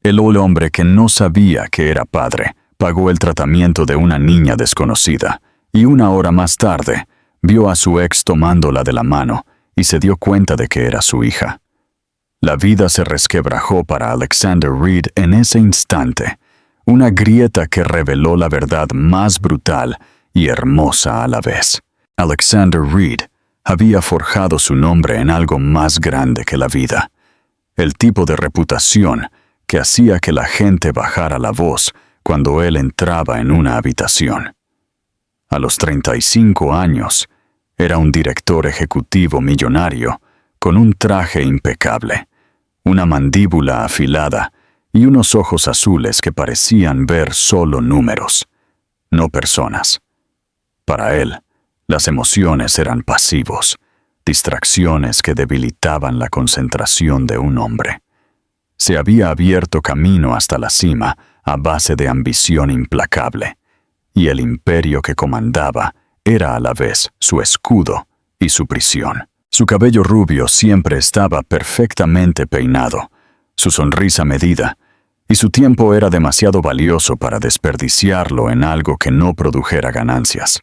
El hombre que no sabía que era padre pagó el tratamiento de una niña desconocida y 1 hora más tarde vio a su ex tomándola de la mano y se dio cuenta de que era su hija. La vida se resquebrajó para Alexander Reed en ese instante, una grieta que reveló la verdad más brutal y hermosa a la vez. Alexander Reed había forjado su nombre en algo más grande que la vida, el tipo de reputación que hacía que la gente bajara la voz cuando él entraba en una habitación. A los 35 años, era un director ejecutivo millonario con un traje impecable, una mandíbula afilada y unos ojos azules que parecían ver solo números, no personas. Para él, las emociones eran pasivos, distracciones que debilitaban la concentración de un hombre. Se había abierto camino hasta la cima a base de ambición implacable, y el imperio que comandaba era a la vez su escudo y su prisión. Su cabello rubio siempre estaba perfectamente peinado, su sonrisa medida, y su tiempo era demasiado valioso para desperdiciarlo en algo que no produjera ganancias.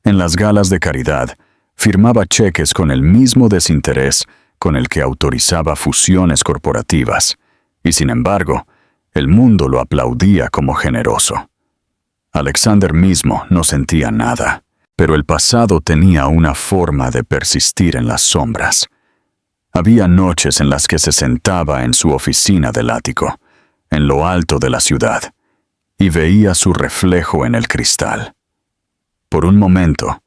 En las galas de caridad, firmaba cheques con el mismo desinterés con el que autorizaba fusiones corporativas, y sin embargo, el mundo lo aplaudía como generoso. Alexander mismo no sentía nada, pero el pasado tenía una forma de persistir en las sombras. Había noches en las que se sentaba en su oficina del ático, en lo alto de la ciudad, y veía su reflejo en el cristal. Por un momento,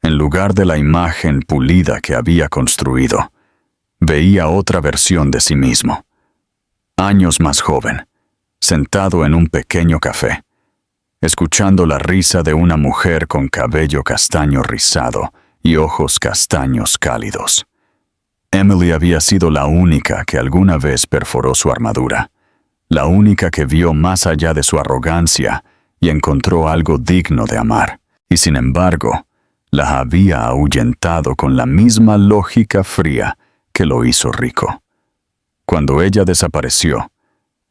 en lugar de la imagen pulida que había construido, veía otra versión de sí mismo. Años más joven, sentado en un pequeño café, escuchando la risa de una mujer con cabello castaño rizado y ojos castaños cálidos. Emily había sido la única que alguna vez perforó su armadura, la única que vio más allá de su arrogancia y encontró algo digno de amar, y sin embargo, la había ahuyentado con la misma lógica fría que lo hizo rico. Cuando ella desapareció,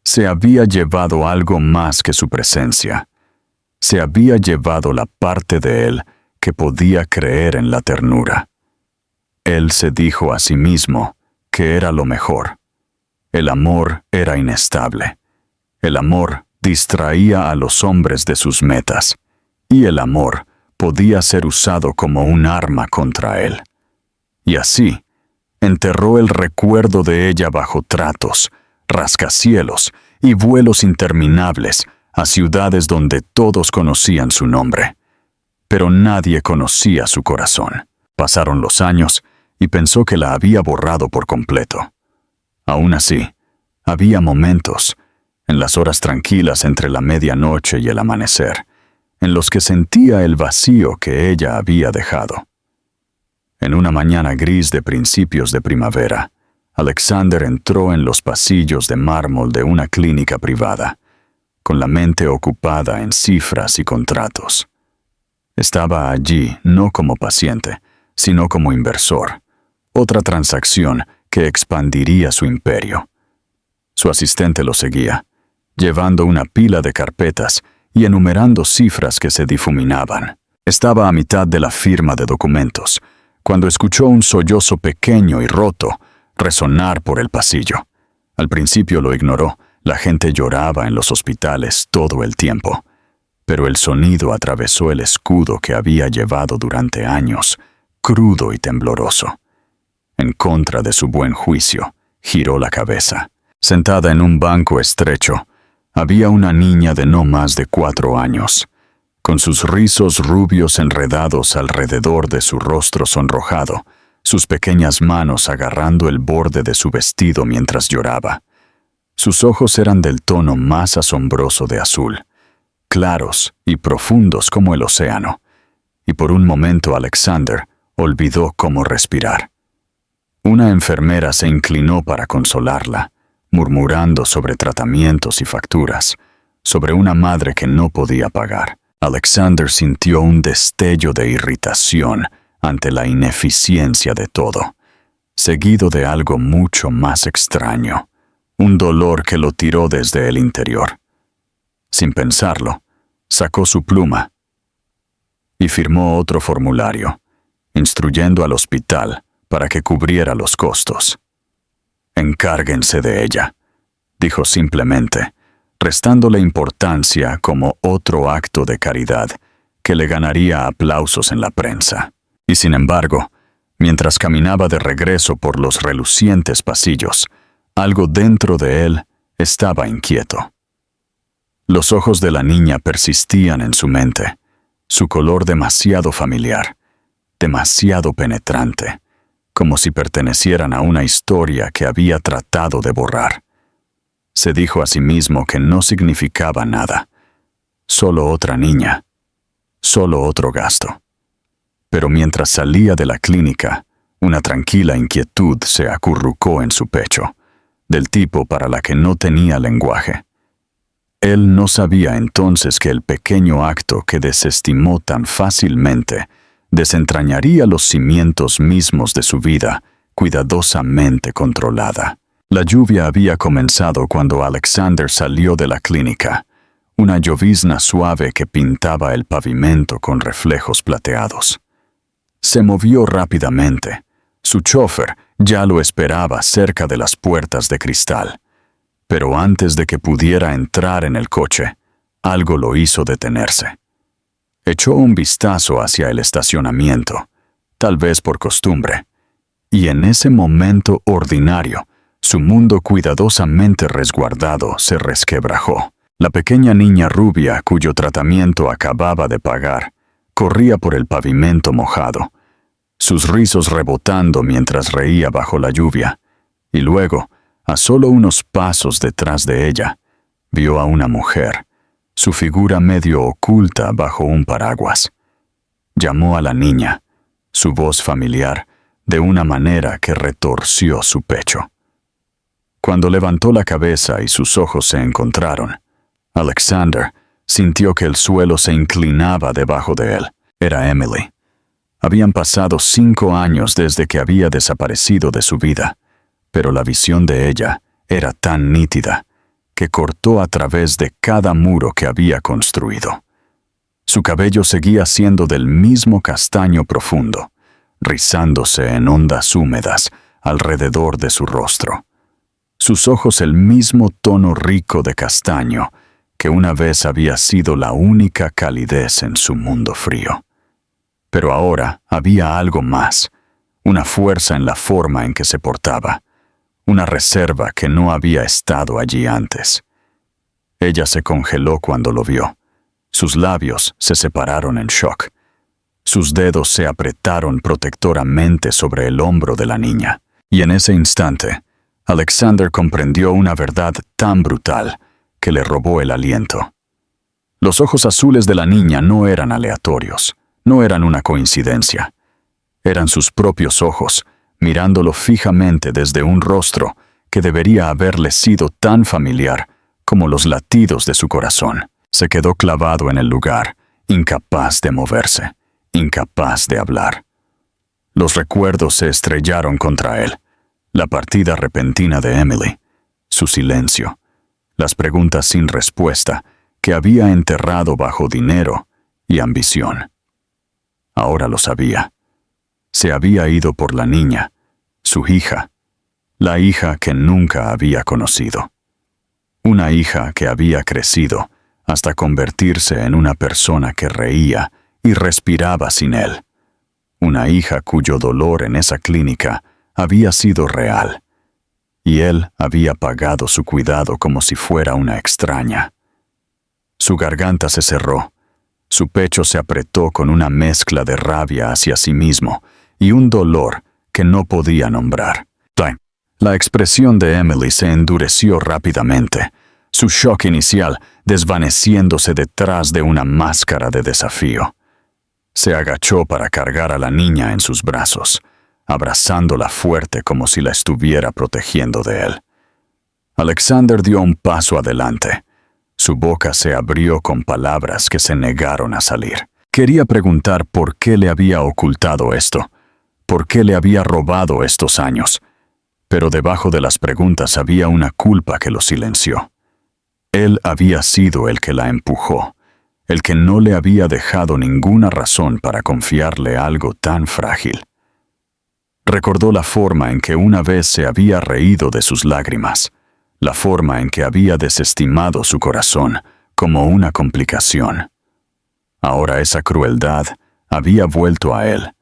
se había llevado algo más que su presencia. Se había llevado la parte de él que podía creer en la ternura. Él se dijo a sí mismo que era lo mejor. El amor era inestable. El amor distraía a los hombres de sus metas, y el amor podía ser usado como un arma contra él. Y así, enterró el recuerdo de ella bajo tratos, rascacielos y vuelos interminables a ciudades donde todos conocían su nombre. Pero nadie conocía su corazón. Pasaron los años y pensó que la había borrado por completo. Aún así, había momentos, en las horas tranquilas entre la medianoche y el amanecer, en los que sentía el vacío que ella había dejado. En una mañana gris de principios de primavera, Alexander entró en los pasillos de mármol de una clínica privada, con la mente ocupada en cifras y contratos. Estaba allí no como paciente, sino como inversor, otra transacción que expandiría su imperio. Su asistente lo seguía, llevando una pila de carpetas y enumerando cifras que se difuminaban. Estaba a mitad de la firma de documentos, cuando escuchó un sollozo pequeño y roto resonar por el pasillo. Al principio lo ignoró, la gente lloraba en los hospitales todo el tiempo, pero el sonido atravesó el escudo que había llevado durante años, crudo y tembloroso. En contra de su buen juicio, giró la cabeza. Sentada en un banco estrecho, había una niña de no más de 4 años, con sus rizos rubios enredados alrededor de su rostro sonrojado, sus pequeñas manos agarrando el borde de su vestido mientras lloraba. Sus ojos eran del tono más asombroso de azul, claros y profundos como el océano, y por un momento Alexander olvidó cómo respirar. Una enfermera se inclinó para consolarla, murmurando sobre tratamientos y facturas, sobre una madre que no podía pagar. Alexander sintió un destello de irritación ante la ineficiencia de todo, seguido de algo mucho más extraño, un dolor que lo tiró desde el interior. Sin pensarlo, sacó su pluma y firmó otro formulario, instruyendo al hospital para que cubriera los costos. «Encárguense de ella», dijo simplemente, restándole importancia como otro acto de caridad que le ganaría aplausos en la prensa. Y sin embargo, mientras caminaba de regreso por los relucientes pasillos, algo dentro de él estaba inquieto. Los ojos de la niña persistían en su mente, su color demasiado familiar, demasiado penetrante, como si pertenecieran a una historia que había tratado de borrar. Se dijo a sí mismo que no significaba nada, solo otra niña, solo otro gasto. Pero mientras salía de la clínica, una tranquila inquietud se acurrucó en su pecho, del tipo para la que no tenía lenguaje. Él no sabía entonces que el pequeño acto que desestimó tan fácilmente desentrañaría los cimientos mismos de su vida, cuidadosamente controlada. La lluvia había comenzado cuando Alexander salió de la clínica, una llovizna suave que pintaba el pavimento con reflejos plateados. Se movió rápidamente. Su chofer ya lo esperaba cerca de las puertas de cristal. Pero antes de que pudiera entrar en el coche, algo lo hizo detenerse. Echó un vistazo hacia el estacionamiento, tal vez por costumbre, y en ese momento ordinario, su mundo cuidadosamente resguardado se resquebrajó. La pequeña niña rubia, cuyo tratamiento acababa de pagar, corría por el pavimento mojado, sus rizos rebotando mientras reía bajo la lluvia, y luego, a solo unos pasos detrás de ella, vio a una mujer, su figura medio oculta bajo un paraguas. Llamó a la niña, su voz familiar, de una manera que retorció su pecho. Cuando levantó la cabeza y sus ojos se encontraron, Alexander sintió que el suelo se inclinaba debajo de él. Era Emily. Habían pasado 5 años desde que había desaparecido de su vida, pero la visión de ella era tan nítida que cortó a través de cada muro que había construido. Su cabello seguía siendo del mismo castaño profundo, rizándose en ondas húmedas alrededor de su rostro. Sus ojos el mismo tono rico de castaño que una vez había sido la única calidez en su mundo frío. Pero ahora había algo más, una fuerza en la forma en que se portaba, una reserva que no había estado allí antes. Ella se congeló cuando lo vio. Sus labios se separaron en shock. Sus dedos se apretaron protectoramente sobre el hombro de la niña. Y en ese instante, Alexander comprendió una verdad tan brutal que le robó el aliento. Los ojos azules de la niña no eran aleatorios, no eran una coincidencia. Eran sus propios ojos, mirándolo fijamente desde un rostro que debería haberle sido tan familiar como los latidos de su corazón. Se quedó clavado en el lugar, incapaz de moverse, incapaz de hablar. Los recuerdos se estrellaron contra él. La partida repentina de Emily, su silencio, las preguntas sin respuesta que había enterrado bajo dinero y ambición. Ahora lo sabía. Se había ido por la niña, su hija, la hija que nunca había conocido. Una hija que había crecido hasta convertirse en una persona que reía y respiraba sin él. Una hija cuyo dolor en esa clínica había sido real, y él había pagado su cuidado como si fuera una extraña. Su garganta se cerró, su pecho se apretó con una mezcla de rabia hacia sí mismo y un dolor que no podía nombrar. La expresión de Emily se endureció rápidamente, su shock inicial desvaneciéndose detrás de una máscara de desafío. Se agachó para cargar a la niña en sus brazos, abrazándola fuerte como si la estuviera protegiendo de él. Alexander dio un paso adelante. Su boca se abrió con palabras que se negaron a salir. Quería preguntar por qué le había ocultado esto, por qué le había robado estos años, Pero debajo de las preguntas había una culpa que lo silenció. Él había sido el que la empujó, el que no le había dejado ninguna razón para confiarle algo tan frágil. Recordó la forma en que una vez se había reído de sus lágrimas, la forma en que había desestimado su corazón como una complicación. Ahora esa crueldad había vuelto a él,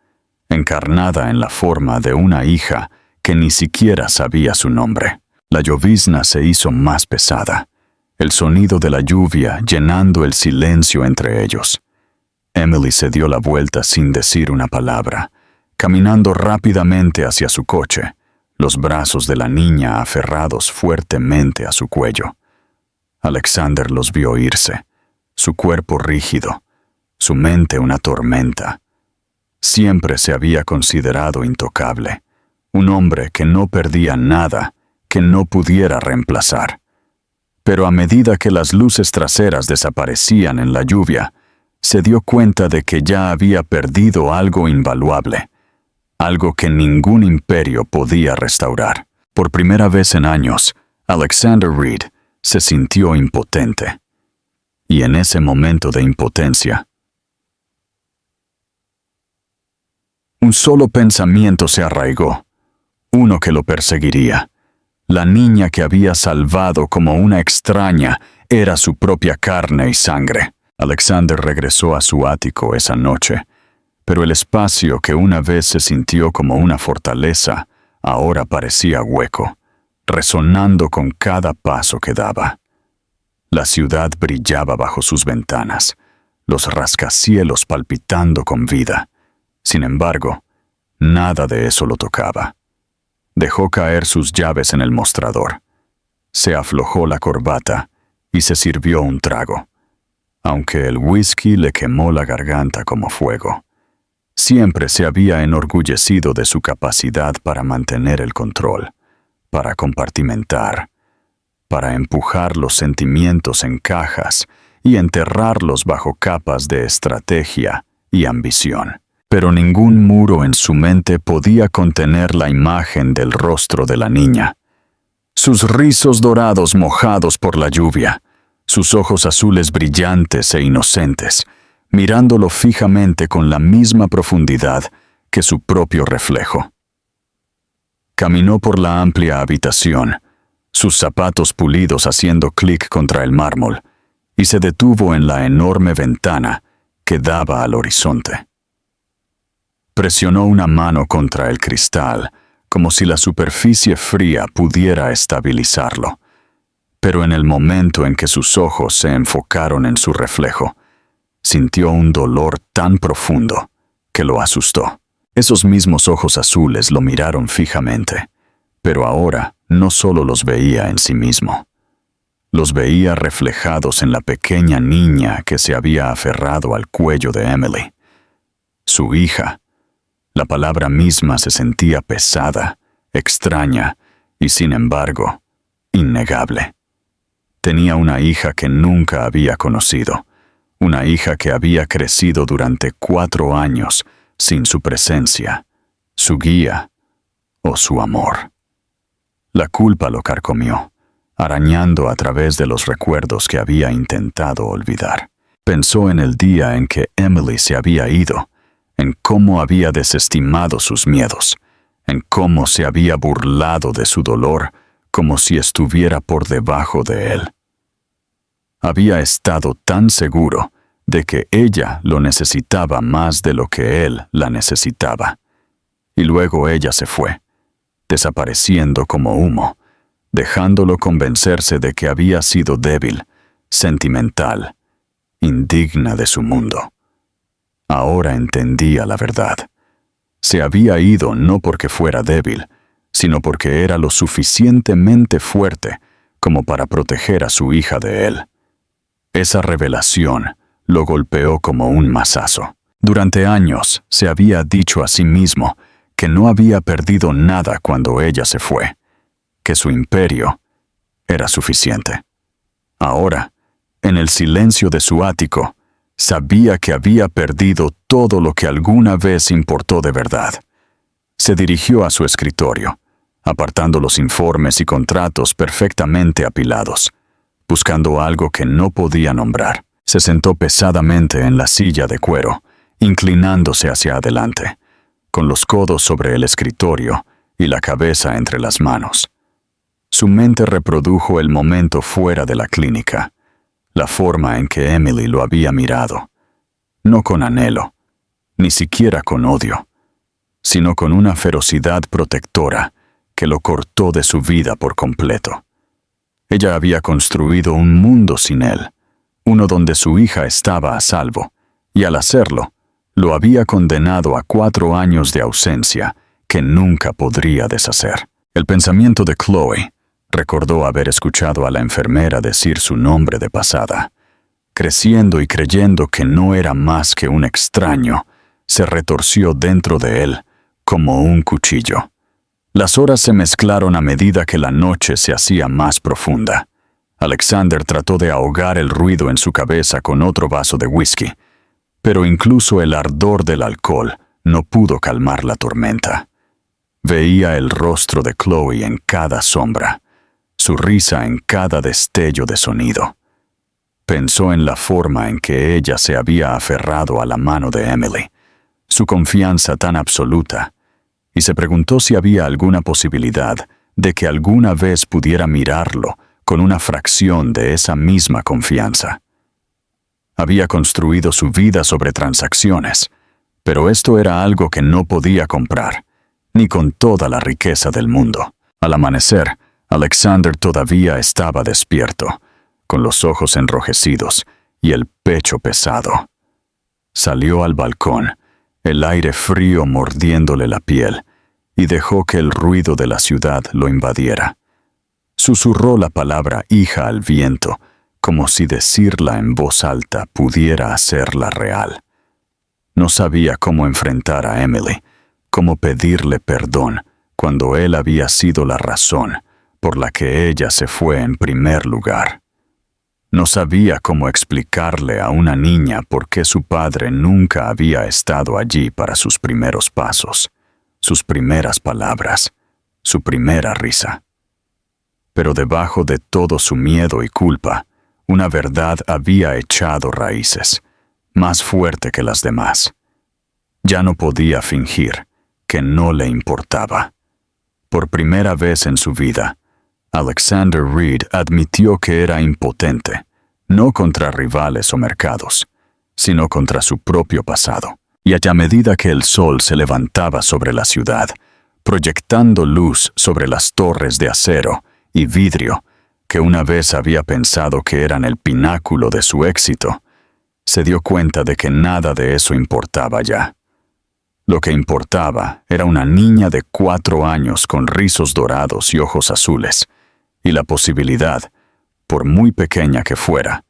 encarnada en la forma de una hija que ni siquiera sabía su nombre. La llovizna se hizo más pesada, el sonido de la lluvia llenando el silencio entre ellos. Emily se dio la vuelta sin decir una palabra, caminando rápidamente hacia su coche, los brazos de la niña aferrados fuertemente a su cuello. Alexander los vio irse, su cuerpo rígido, su mente una tormenta. Siempre se había considerado intocable, un hombre que no perdía nada que no pudiera reemplazar. Pero a medida que las luces traseras desaparecían en la lluvia, se dio cuenta de que ya había perdido algo invaluable, algo que ningún imperio podía restaurar. Por primera vez en años, Alexander Reed se sintió impotente. Y en ese momento de impotencia, un solo pensamiento se arraigó, uno que lo perseguiría. La niña que había salvado como una extraña era su propia carne y sangre. Alexander regresó a su ático esa noche, pero el espacio que una vez se sintió como una fortaleza ahora parecía hueco, resonando con cada paso que daba. La ciudad brillaba bajo sus ventanas, los rascacielos palpitando con vida. Sin embargo, nada de eso lo tocaba. Dejó caer sus llaves en el mostrador. Se aflojó la corbata y se sirvió un trago, aunque el whisky le quemó la garganta como fuego. Siempre se había enorgullecido de su capacidad para mantener el control, para compartimentar, para empujar los sentimientos en cajas y enterrarlos bajo capas de estrategia y ambición. Pero ningún muro en su mente podía contener la imagen del rostro de la niña. Sus rizos dorados mojados por la lluvia, sus ojos azules brillantes e inocentes, mirándolo fijamente con la misma profundidad que su propio reflejo. Caminó por la amplia habitación, sus zapatos pulidos haciendo clic contra el mármol, y se detuvo en la enorme ventana que daba al horizonte. Presionó una mano contra el cristal, como si la superficie fría pudiera estabilizarlo. Pero en el momento en que sus ojos se enfocaron en su reflejo, sintió un dolor tan profundo que lo asustó. Esos mismos ojos azules lo miraron fijamente, pero ahora no solo los veía en sí mismo. Los veía reflejados en la pequeña niña que se había aferrado al cuello de Emily. Su hija. La palabra misma se sentía pesada, extraña y, sin embargo, innegable. Tenía una hija que nunca había conocido, una hija que había crecido durante 4 años sin su presencia, su guía o su amor. La culpa lo carcomió, arañando a través de los recuerdos que había intentado olvidar. Pensó en el día en que Emily se había ido, en cómo había desestimado sus miedos, en cómo se había burlado de su dolor como si estuviera por debajo de él. Había estado tan seguro de que ella lo necesitaba más de lo que él la necesitaba. Y luego ella se fue, desapareciendo como humo, dejándolo convencerse de que había sido débil, sentimental, indigna de su mundo. Ahora entendía la verdad. Se había ido no porque fuera débil, sino porque era lo suficientemente fuerte como para proteger a su hija de él. Esa revelación lo golpeó como un mazazo. Durante años se había dicho a sí mismo que no había perdido nada cuando ella se fue, que su imperio era suficiente. Ahora, en el silencio de su ático, sabía que había perdido todo lo que alguna vez importó de verdad. Se dirigió a su escritorio, apartando los informes y contratos perfectamente apilados, buscando algo que no podía nombrar. Se sentó pesadamente en la silla de cuero, inclinándose hacia adelante, con los codos sobre el escritorio y la cabeza entre las manos. Su mente reprodujo el momento fuera de la clínica, la forma en que Emily lo había mirado, no con anhelo, ni siquiera con odio, sino con una ferocidad protectora que lo cortó de su vida por completo. Ella había construido un mundo sin él, uno donde su hija estaba a salvo, y al hacerlo, lo había condenado a 4 años de ausencia que nunca podría deshacer. El pensamiento de Chloe recordó haber escuchado a la enfermera decir su nombre de pasada. Creciendo y creyendo que no era más que un extraño, se retorció dentro de él como un cuchillo. Las horas se mezclaron a medida que la noche se hacía más profunda. Alexander trató de ahogar el ruido en su cabeza con otro vaso de whisky, pero incluso el ardor del alcohol no pudo calmar la tormenta. Veía el rostro de Chloe en cada sombra, su risa en cada destello de sonido. Pensó en la forma en que ella se había aferrado a la mano de Emily, su confianza tan absoluta, y se preguntó si había alguna posibilidad de que alguna vez pudiera mirarlo con una fracción de esa misma confianza. Había construido su vida sobre transacciones, pero esto era algo que no podía comprar, ni con toda la riqueza del mundo. Al amanecer, Alexander todavía estaba despierto, con los ojos enrojecidos y el pecho pesado. Salió al balcón, el aire frío mordiéndole la piel, y dejó que el ruido de la ciudad lo invadiera. Susurró la palabra hija al viento, como si decirla en voz alta pudiera hacerla real. No sabía cómo enfrentar a Emily, cómo pedirle perdón cuando él había sido la razón por la que ella se fue en primer lugar. No sabía cómo explicarle a una niña por qué su padre nunca había estado allí para sus primeros pasos, sus primeras palabras, su primera risa. Pero debajo de todo su miedo y culpa, una verdad había echado raíces, más fuerte que las demás. Ya no podía fingir que no le importaba. Por primera vez en su vida, Alexander Reed admitió que era impotente, no contra rivales o mercados, sino contra su propio pasado. Y a medida que el sol se levantaba sobre la ciudad, proyectando luz sobre las torres de acero y vidrio que una vez había pensado que eran el pináculo de su éxito, se dio cuenta de que nada de eso importaba ya. Lo que importaba era una niña de 4 años con rizos dorados y ojos azules, y la posibilidad, por muy pequeña que fuera,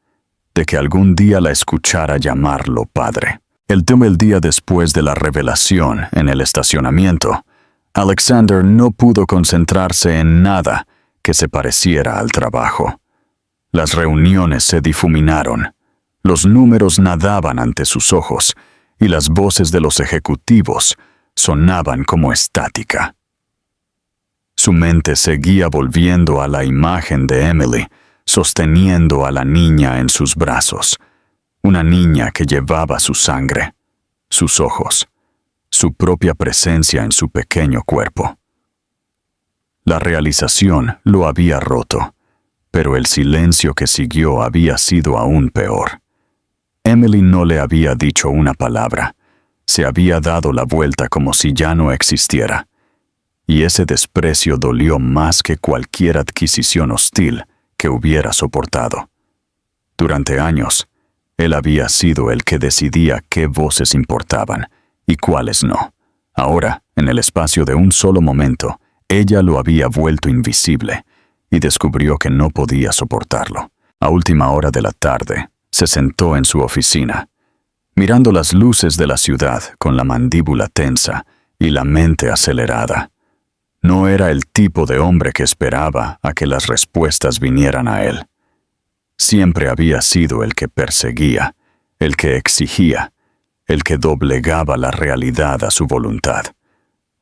de que algún día la escuchara llamarlo padre. El día después de la revelación en el estacionamiento, Alexander no pudo concentrarse en nada que se pareciera al trabajo. Las reuniones se difuminaron, los números nadaban ante sus ojos, y las voces de los ejecutivos sonaban como estática. Su mente seguía volviendo a la imagen de Emily, sosteniendo a la niña en sus brazos, una niña que llevaba su sangre, sus ojos, su propia presencia en su pequeño cuerpo. La realización lo había roto, pero el silencio que siguió había sido aún peor. Emily no le había dicho una palabra, se había dado la vuelta como si ya no existiera, y ese desprecio dolió más que cualquier adquisición hostil que hubiera soportado. Durante años, él había sido el que decidía qué voces importaban y cuáles no. Ahora, en el espacio de un solo momento, ella lo había vuelto invisible y descubrió que no podía soportarlo. A última hora de la tarde, se sentó en su oficina, mirando las luces de la ciudad con la mandíbula tensa y la mente acelerada. No era el tipo de hombre que esperaba a que las respuestas vinieran a él. Siempre había sido el que perseguía, el que exigía, el que doblegaba la realidad a su voluntad.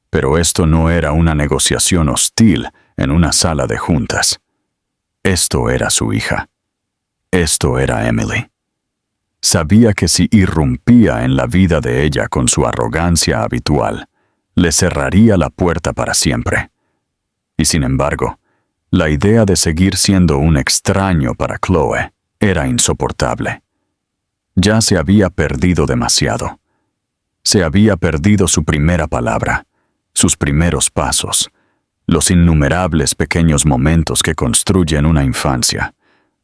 Pero esto no era una negociación hostil en una sala de juntas. Esto era su hija. Esto era Emily. Sabía que si irrumpía en la vida de ella con su arrogancia habitual, le cerraría la puerta para siempre. Y sin embargo, la idea de seguir siendo un extraño para Chloe era insoportable. Ya se había perdido demasiado. Se había perdido su primera palabra, sus primeros pasos, los innumerables pequeños momentos que construyen una infancia.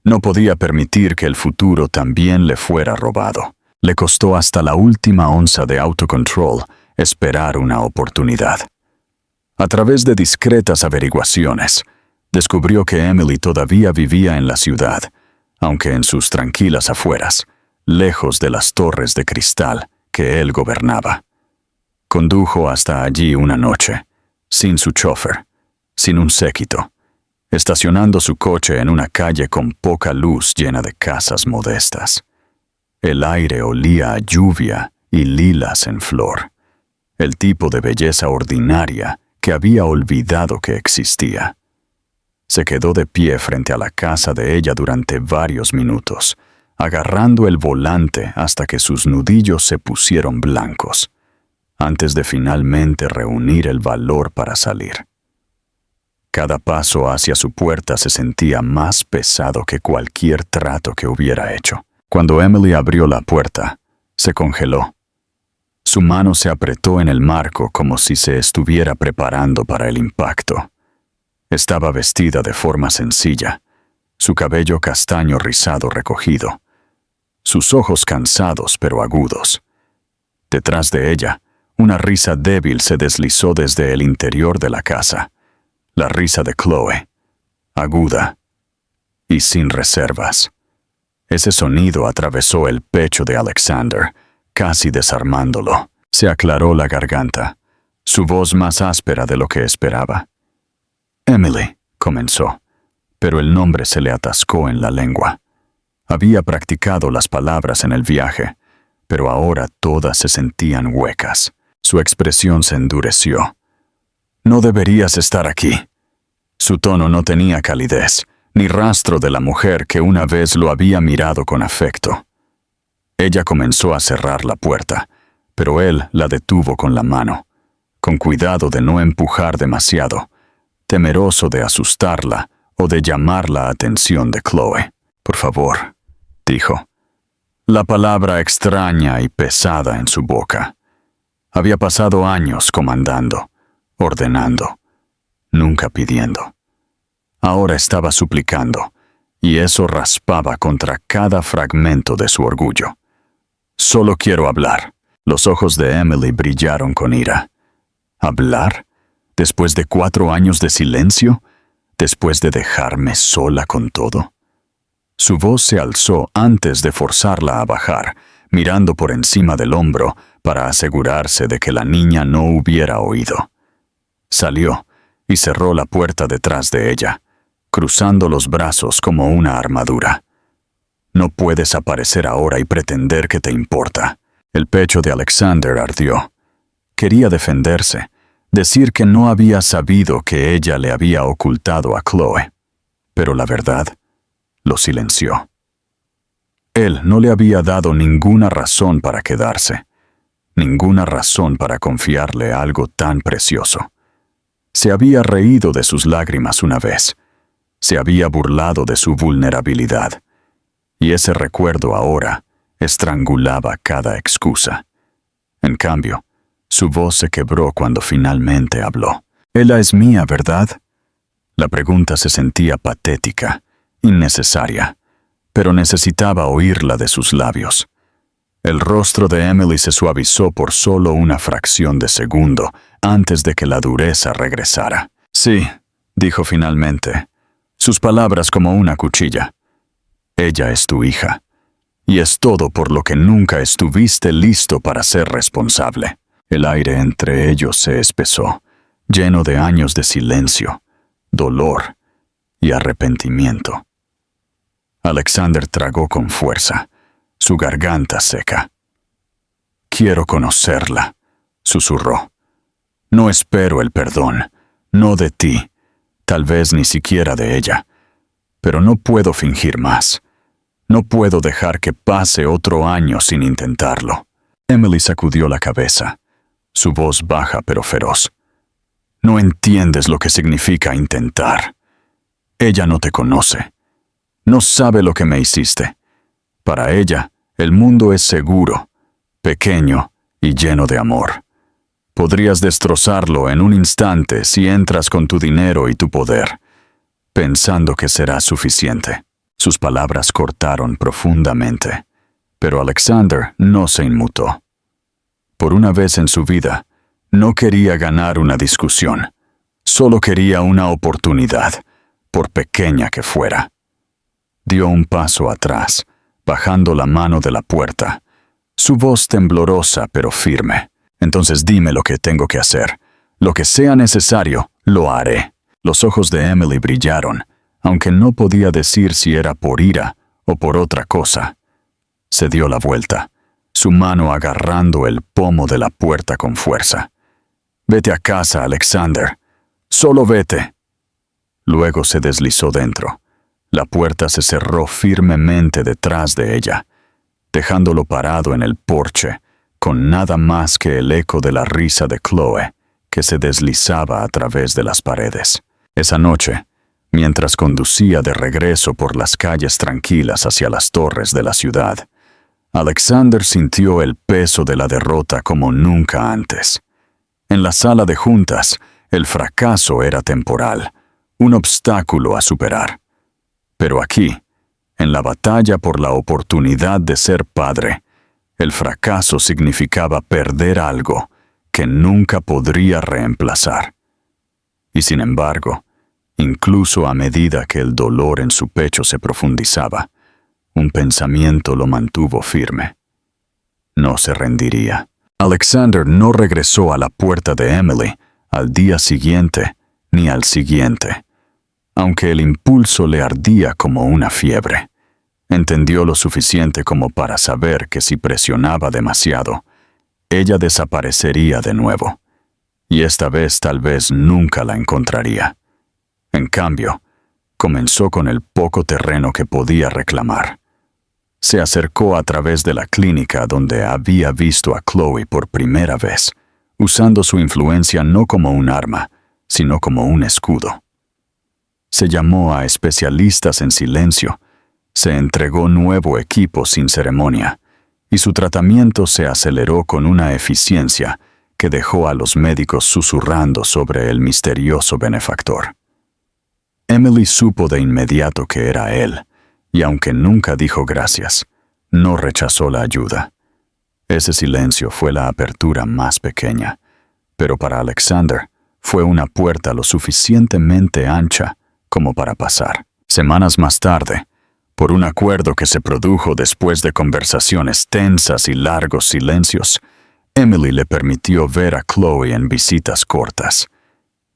No podía permitir que el futuro también le fuera robado. Le costó hasta la última onza de autocontrol esperar una oportunidad. A través de discretas averiguaciones, descubrió que Emily todavía vivía en la ciudad, aunque en sus tranquilas afueras, lejos de las torres de cristal que él gobernaba. Condujo hasta allí una noche, sin su chofer, sin un séquito, estacionando su coche en una calle con poca luz llena de casas modestas. El aire olía a lluvia y lilas en flor, el tipo de belleza ordinaria que había olvidado que existía. Se quedó de pie frente a la casa de ella durante varios minutos, agarrando el volante hasta que sus nudillos se pusieron blancos, antes de finalmente reunir el valor para salir. Cada paso hacia su puerta se sentía más pesado que cualquier trato que hubiera hecho. Cuando Emily abrió la puerta, se congeló. Su mano se apretó en el marco como si se estuviera preparando para el impacto. Estaba vestida de forma sencilla, su cabello castaño rizado recogido, sus ojos cansados pero agudos. Detrás de ella, una risa débil se deslizó desde el interior de la casa, la risa de Chloe, aguda y sin reservas. Ese sonido atravesó el pecho de Alexander, casi desarmándolo. Se aclaró la garganta, su voz más áspera de lo que esperaba. Emily, comenzó, pero el nombre se le atascó en la lengua. Había practicado las palabras en el viaje, pero ahora todas se sentían huecas. Su expresión se endureció. No deberías estar aquí. Su tono no tenía calidez, ni rastro de la mujer que una vez lo había mirado con afecto. Ella comenzó a cerrar la puerta, pero él la detuvo con la mano, con cuidado de no empujar demasiado, temeroso de asustarla o de llamar la atención de Chloe. Por favor, dijo. La palabra extraña y pesada en su boca. Había pasado años comandando, ordenando, nunca pidiendo. Ahora estaba suplicando, y eso raspaba contra cada fragmento de su orgullo. Solo quiero hablar. Los ojos de Emily brillaron con ira. ¿Hablar? ¿Después de 4 años de silencio? ¿Después de dejarme sola con todo? Su voz se alzó antes de forzarla a bajar, mirando por encima del hombro para asegurarse de que la niña no hubiera oído. Salió y cerró la puerta detrás de ella, cruzando los brazos como una armadura. No puedes aparecer ahora y pretender que te importa. El pecho de Alexander ardió. Quería defenderse, decir que no había sabido que ella le había ocultado a Chloe, pero la verdad lo silenció. Él no le había dado ninguna razón para quedarse, ninguna razón para confiarle algo tan precioso. Se había reído de sus lágrimas una vez, se había burlado de su vulnerabilidad, y ese recuerdo ahora estrangulaba cada excusa. En cambio, su voz se quebró cuando finalmente habló. «Ella es mía, ¿verdad?» La pregunta se sentía patética, innecesaria, pero necesitaba oírla de sus labios. El rostro de Emily se suavizó por solo una fracción de segundo antes de que la dureza regresara. «Sí», dijo finalmente, sus palabras como una cuchilla. «Ella es tu hija, y es todo por lo que nunca estuviste listo para ser responsable». El aire entre ellos se espesó, lleno de años de silencio, dolor y arrepentimiento. Alexander tragó con fuerza, su garganta seca. «Quiero conocerla», susurró. No espero el perdón, no de ti, tal vez ni siquiera de ella. Pero no puedo fingir más. No puedo dejar que pase otro año sin intentarlo. Emily sacudió la cabeza, su voz baja pero feroz. No entiendes lo que significa intentar. Ella no te conoce. No sabe lo que me hiciste. Para ella, el mundo es seguro, pequeño y lleno de amor. Podrías destrozarlo en un instante si entras con tu dinero y tu poder, pensando que será suficiente. Sus palabras cortaron profundamente, pero Alexander no se inmutó. Por una vez en su vida, no quería ganar una discusión, solo quería una oportunidad, por pequeña que fuera. Dio un paso atrás, bajando la mano de la puerta, su voz temblorosa pero firme. Entonces dime lo que tengo que hacer. Lo que sea necesario, lo haré. Los ojos de Emily brillaron, aunque no podía decir si era por ira o por otra cosa. Se dio la vuelta, su mano agarrando el pomo de la puerta con fuerza. Vete a casa, Alexander. Solo vete. Luego se deslizó dentro. La puerta se cerró firmemente detrás de ella, dejándolo parado en el porche, con nada más que el eco de la risa de Chloe, que se deslizaba a través de las paredes. Esa noche, mientras conducía de regreso por las calles tranquilas hacia las torres de la ciudad, Alexander sintió el peso de la derrota como nunca antes. En la sala de juntas, el fracaso era temporal, un obstáculo a superar. Pero aquí, en la batalla por la oportunidad de ser padre, el fracaso significaba perder algo que nunca podría reemplazar. Y sin embargo, incluso a medida que el dolor en su pecho se profundizaba, un pensamiento lo mantuvo firme. No se rendiría. Alexander no regresó a la puerta de Emily al día siguiente ni al siguiente, aunque el impulso le ardía como una fiebre. Entendió lo suficiente como para saber que si presionaba demasiado, ella desaparecería de nuevo, y esta vez tal vez nunca la encontraría. En cambio, comenzó con el poco terreno que podía reclamar. Se acercó a través de la clínica donde había visto a Chloe por primera vez, usando su influencia no como un arma, sino como un escudo. Se llamó a especialistas en silencio, se entregó nuevo equipo sin ceremonia, y su tratamiento se aceleró con una eficiencia que dejó a los médicos susurrando sobre el misterioso benefactor. Emily supo de inmediato que era él, y aunque nunca dijo gracias, no rechazó la ayuda. Ese silencio fue la apertura más pequeña, pero para Alexander fue una puerta lo suficientemente ancha como para pasar. Semanas más tarde, por un acuerdo que se produjo después de conversaciones tensas y largos silencios, Emily le permitió ver a Chloe en visitas cortas.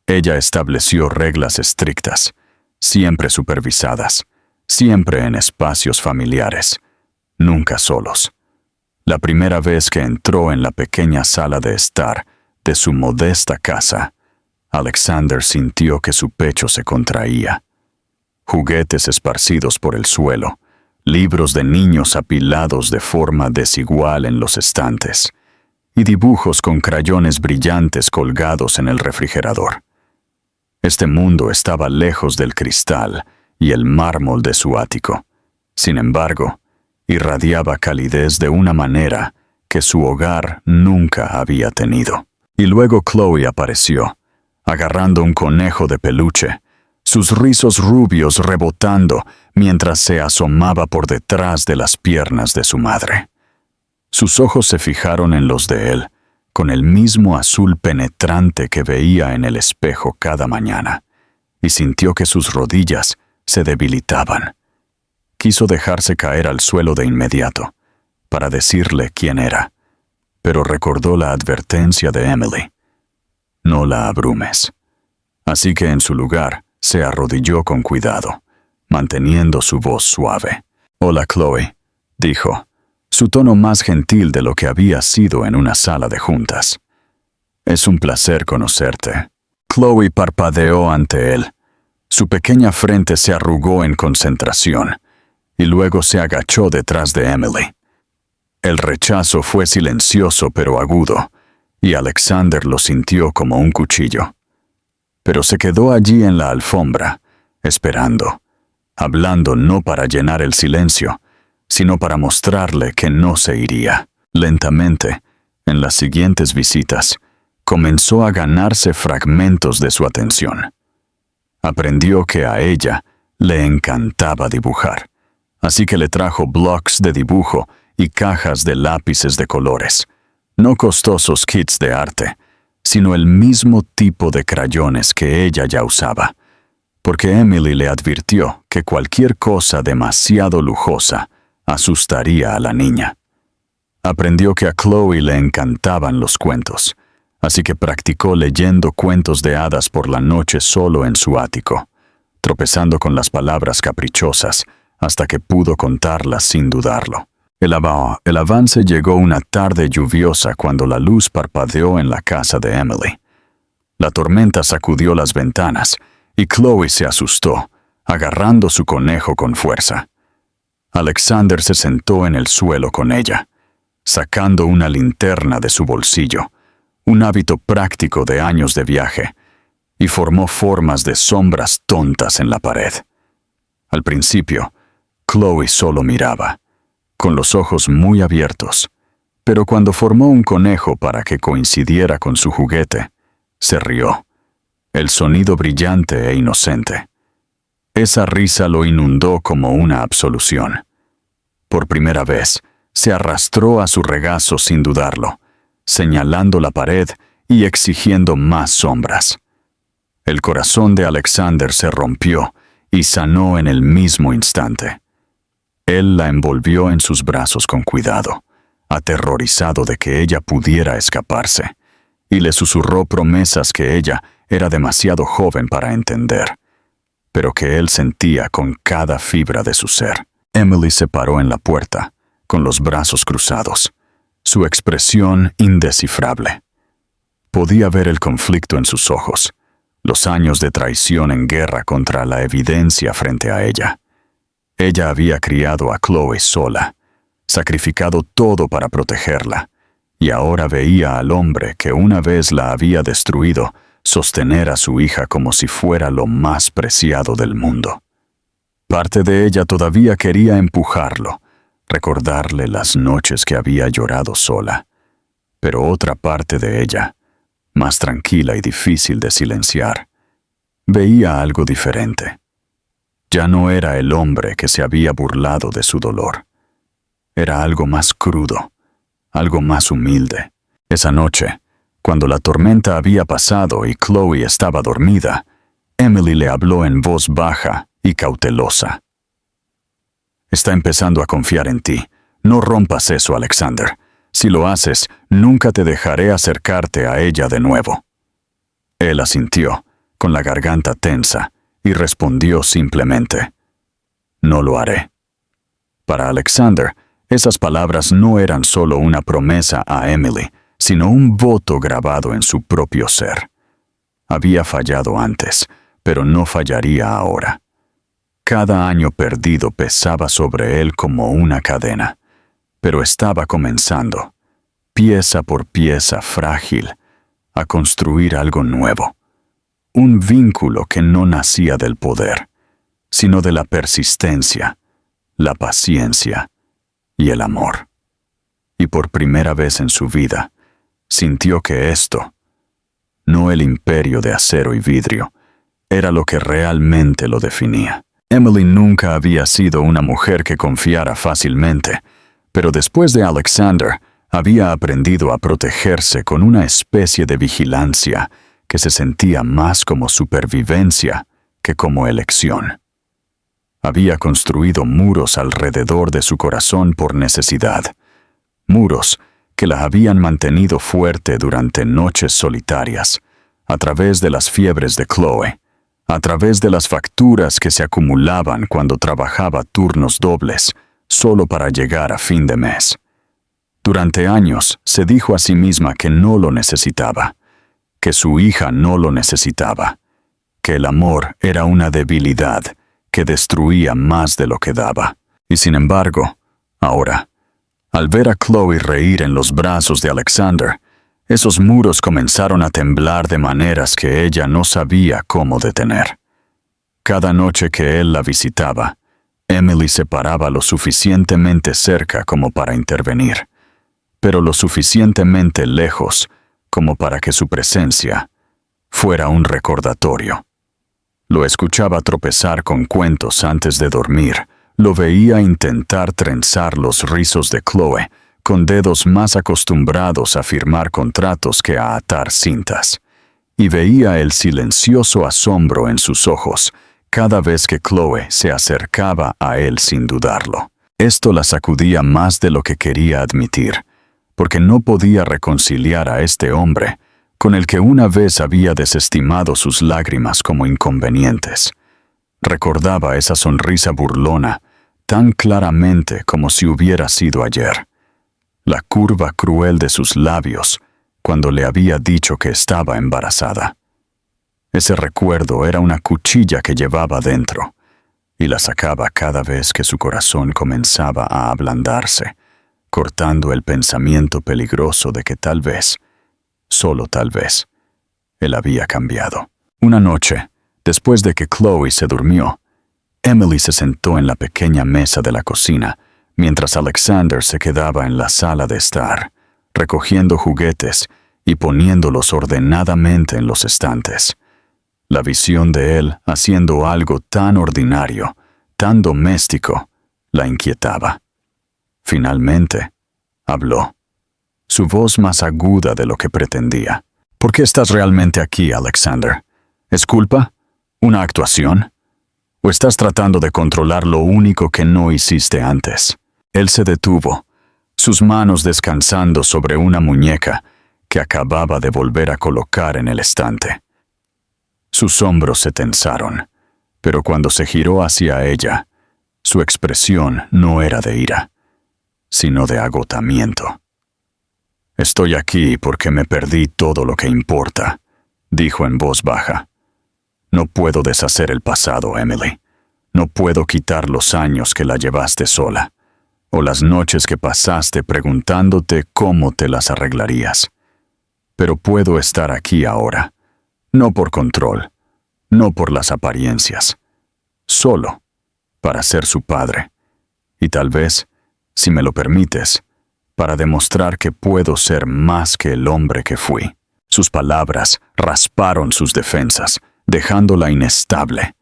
Ella estableció reglas estrictas, siempre supervisadas, siempre en espacios familiares, nunca solos. La primera vez que entró en la pequeña sala de estar de su modesta casa, Alexander sintió que su pecho se contraía. Juguetes esparcidos por el suelo, libros de niños apilados de forma desigual en los estantes, y dibujos con crayones brillantes colgados en el refrigerador. Este mundo estaba lejos del cristal y el mármol de su ático. Sin embargo, irradiaba calidez de una manera que su hogar nunca había tenido. Y luego Chloe apareció, agarrando un conejo de peluche, sus rizos rubios rebotando mientras se asomaba por detrás de las piernas de su madre. Sus ojos se fijaron en los de él, con el mismo azul penetrante que veía en el espejo cada mañana, y sintió que sus rodillas se debilitaban. Quiso dejarse caer al suelo de inmediato, para decirle quién era, pero recordó la advertencia de Emily. No la abrumes. Así que en su lugar, se arrodilló con cuidado, manteniendo su voz suave. «Hola, Chloe», dijo, su tono más gentil de lo que había sido en una sala de juntas. Es un placer conocerte. Chloe parpadeó ante él. Su pequeña frente se arrugó en concentración, y luego se agachó detrás de Emily. El rechazo fue silencioso pero agudo, y Alexander lo sintió como un cuchillo. Pero se quedó allí en la alfombra, esperando, hablando no para llenar el silencio, sino para mostrarle que no se iría. Lentamente, en las siguientes visitas, comenzó a ganarse fragmentos de su atención. Aprendió que a ella le encantaba dibujar, así que le trajo blocks de dibujo y cajas de lápices de colores. No costosos kits de arte, sino el mismo tipo de crayones que ella ya usaba, porque Emily le advirtió que cualquier cosa demasiado lujosa asustaría a la niña. Aprendió que a Chloe le encantaban los cuentos, así que practicó leyendo cuentos de hadas por la noche solo en su ático, tropezando con las palabras caprichosas hasta que pudo contarlas sin dudarlo. El avance llegó una tarde lluviosa cuando la luz parpadeó en la casa de Emily. La tormenta sacudió las ventanas y Chloe se asustó, agarrando su conejo con fuerza. Alexander se sentó en el suelo con ella, sacando una linterna de su bolsillo, un hábito práctico de años de viaje, y formó formas de sombras tontas en la pared. Al principio, Chloe solo miraba, con los ojos muy abiertos, pero cuando formó un conejo para que coincidiera con su juguete, se rió, el sonido brillante e inocente. Esa risa lo inundó como una absolución. Por primera vez, se arrastró a su regazo sin dudarlo, señalando la pared y exigiendo más sombras. El corazón de Alexander se rompió y sanó en el mismo instante. Él la envolvió en sus brazos con cuidado, aterrorizado de que ella pudiera escaparse, y le susurró promesas que ella era demasiado joven para entender, pero que él sentía con cada fibra de su ser. Emily se paró en la puerta, con los brazos cruzados, su expresión indescifrable. Podía ver el conflicto en sus ojos, los años de traición en guerra contra la evidencia frente a ella. Ella había criado a Chloe sola, sacrificado todo para protegerla, y ahora veía al hombre que una vez la había destruido sostener a su hija como si fuera lo más preciado del mundo. Parte de ella todavía quería empujarlo, recordarle las noches que había llorado sola, pero otra parte de ella, más tranquila y difícil de silenciar, veía algo diferente. Ya no era el hombre que se había burlado de su dolor. Era algo más crudo, algo más humilde. Esa noche, cuando la tormenta había pasado y Chloe estaba dormida, Emily le habló en voz baja y cautelosa. «Está empezando a confiar en ti. No rompas eso, Alexander. Si lo haces, nunca te dejaré acercarte a ella de nuevo». Él asintió, con la garganta tensa, y respondió simplemente, «No lo haré». Para Alexander, esas palabras no eran solo una promesa a Emily, sino un voto grabado en su propio ser. Había fallado antes, pero no fallaría ahora. Cada año perdido pesaba sobre él como una cadena, pero estaba comenzando, pieza por pieza frágil, a construir algo nuevo. Un vínculo que no nacía del poder, sino de la persistencia, la paciencia y el amor. Y por primera vez en su vida, sintió que esto, no el imperio de acero y vidrio, era lo que realmente lo definía. Emily nunca había sido una mujer que confiara fácilmente, pero después de Alexander, había aprendido a protegerse con una especie de vigilancia que se sentía más como supervivencia que como elección. Había construido muros alrededor de su corazón por necesidad, muros que la habían mantenido fuerte durante noches solitarias, a través de las fiebres de Chloe, a través de las facturas que se acumulaban cuando trabajaba turnos dobles, solo para llegar a fin de mes. Durante años se dijo a sí misma que no lo necesitaba, que su hija no lo necesitaba, que el amor era una debilidad que destruía más de lo que daba. Y sin embargo, ahora, al ver a Chloe reír en los brazos de Alexander, esos muros comenzaron a temblar de maneras que ella no sabía cómo detener. Cada noche que él la visitaba, Emily se paraba lo suficientemente cerca como para intervenir, pero lo suficientemente lejos como para que su presencia fuera un recordatorio. Lo escuchaba tropezar con cuentos antes de dormir, lo veía intentar trenzar los rizos de Chloe, con dedos más acostumbrados a firmar contratos que a atar cintas, y veía el silencioso asombro en sus ojos cada vez que Chloe se acercaba a él sin dudarlo. Esto la sacudía más de lo que quería admitir, porque no podía reconciliar a este hombre con el que una vez había desestimado sus lágrimas como inconvenientes. Recordaba esa sonrisa burlona tan claramente como si hubiera sido ayer, la curva cruel de sus labios cuando le había dicho que estaba embarazada. Ese recuerdo era una cuchilla que llevaba dentro, y la sacaba cada vez que su corazón comenzaba a ablandarse, cortando el pensamiento peligroso de que tal vez, solo tal vez, él había cambiado. Una noche, después de que Chloe se durmió, Emily se sentó en la pequeña mesa de la cocina, mientras Alexander se quedaba en la sala de estar, recogiendo juguetes y poniéndolos ordenadamente en los estantes. La visión de él haciendo algo tan ordinario, tan doméstico, la inquietaba. Finalmente, habló, su voz más aguda de lo que pretendía. ¿Por qué estás realmente aquí, Alexander? ¿Es culpa? ¿Una actuación? ¿O estás tratando de controlar lo único que no hiciste antes? Él se detuvo, sus manos descansando sobre una muñeca que acababa de volver a colocar en el estante. Sus hombros se tensaron, pero cuando se giró hacia ella, su expresión no era de ira, sino de agotamiento. «Estoy aquí porque me perdí todo lo que importa», dijo en voz baja. «No puedo deshacer el pasado, Emily. No puedo quitar los años que la llevaste sola, o las noches que pasaste preguntándote cómo te las arreglarías. Pero puedo estar aquí ahora, no por control, no por las apariencias, solo para ser su padre, y tal vez, si me lo permites, para demostrar que puedo ser más que el hombre que fui». Sus palabras rasparon sus defensas, dejándola inestable.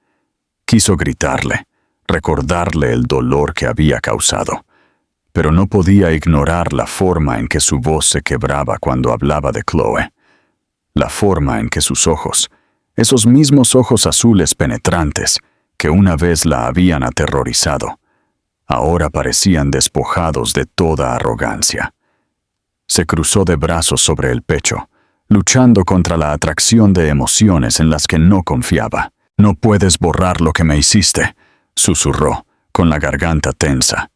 Quiso gritarle, recordarle el dolor que había causado, pero no podía ignorar la forma en que su voz se quebraba cuando hablaba de Chloe, la forma en que sus ojos, esos mismos ojos azules penetrantes que una vez la habían aterrorizado, ahora parecían despojados de toda arrogancia. Se cruzó de brazos sobre el pecho, luchando contra la atracción de emociones en las que no confiaba. «No puedes borrar lo que me hiciste», susurró, con la garganta tensa.